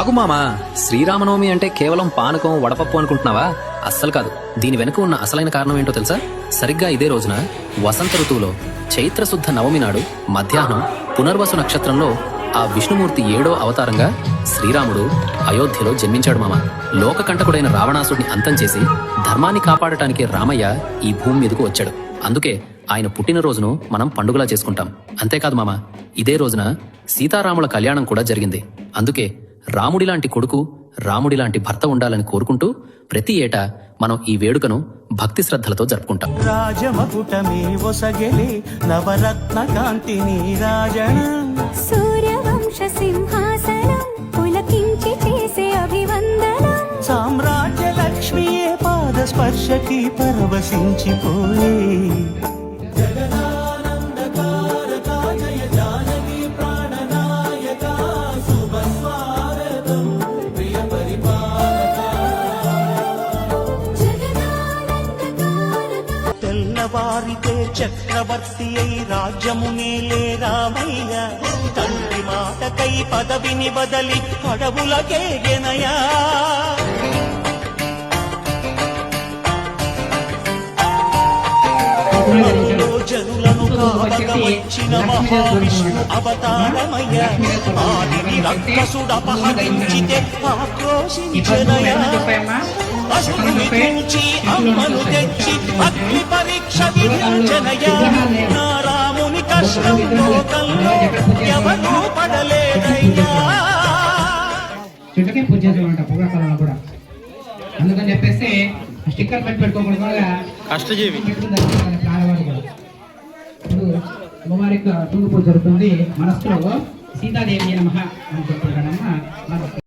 ఆగు మామా, శ్రీరామనవమి అంటే కేవలం పానకం వడపప్పు అనుకుంటున్నావా? అస్సలు కాదు. దీని వెనుక ఉన్న అసలైన కారణం ఏంటో తెలుసా? సరిగ్గా ఇదే రోజున వసంత ఋతువులో చైత్రశుద్ధ నవమి నాడు మధ్యాహ్నం పునర్వసు నక్షత్రంలో ఆ విష్ణుమూర్తి 7వ అవతారంగా శ్రీరాముడు అయోధ్యలో జన్మించాడు మామ. లోకకంటకుడైన రావణాసుడిని అంతం చేసి ధర్మాన్ని కాపాడటానికి రామయ్య ఈ భూమి మీదకు వచ్చాడు. అందుకే ఆయన పుట్టినరోజును మనం పండుగలా చేసుకుంటాం. అంతేకాదు మామ, ఇదే రోజున సీతారాముల కళ్యాణం కూడా జరిగింది. అందుకే రాముడిలాంటి కొడుకు, రాముడిలాంటి భర్త ఉండాలని కోరుకుంటూ ప్రతి ఏటా మనం ఈ వేడుకను భక్తి శ్రద్ధలతో జరుపుకుంటాం. రాజమకుటమే ఒసగెలే నవరత్న కాంతిని రాజనం, సూర్యవంశ సింహాసనం పులకించి చేసే అభివందనం, సామ్రాజ్య లక్ష్మియే పాద స్పర్శకి పరవశించిపోయే. తెల్లవారితే చక్రవర్తి అయి రాజ్యమునేలే రామయ్య, తండ్రి మాటకై పదవిని బదలి అడవులకేగెనయా. జనులను కావక వచ్చిన మహావిష్ణు అవతారమయ్య, ఆదిని రక్కసుడపహరించితే ఆక్రోశించనయా. అసురుని తెంచి అమ్మను తెచ్చి అగ్ని పరీక్ష విధించనయా. నా రాముని కష్టం లోకంలో ఎవరూ పడలేదయ్యా. చుట్టకే పూజ చేసేవాళ్ళంట పూర్వకాలంలో కూడా. అందుకని చెప్పేసి స్టిక్కర్ పెట్టుకోకుండా కష్టజీవి ఇప్పుడు అమ్మవారికి తుంగు పూజ జరుగుతుంది. మనస్సులో సీతాదేవి నమః అని చెప్పుకుంటానమ్మా.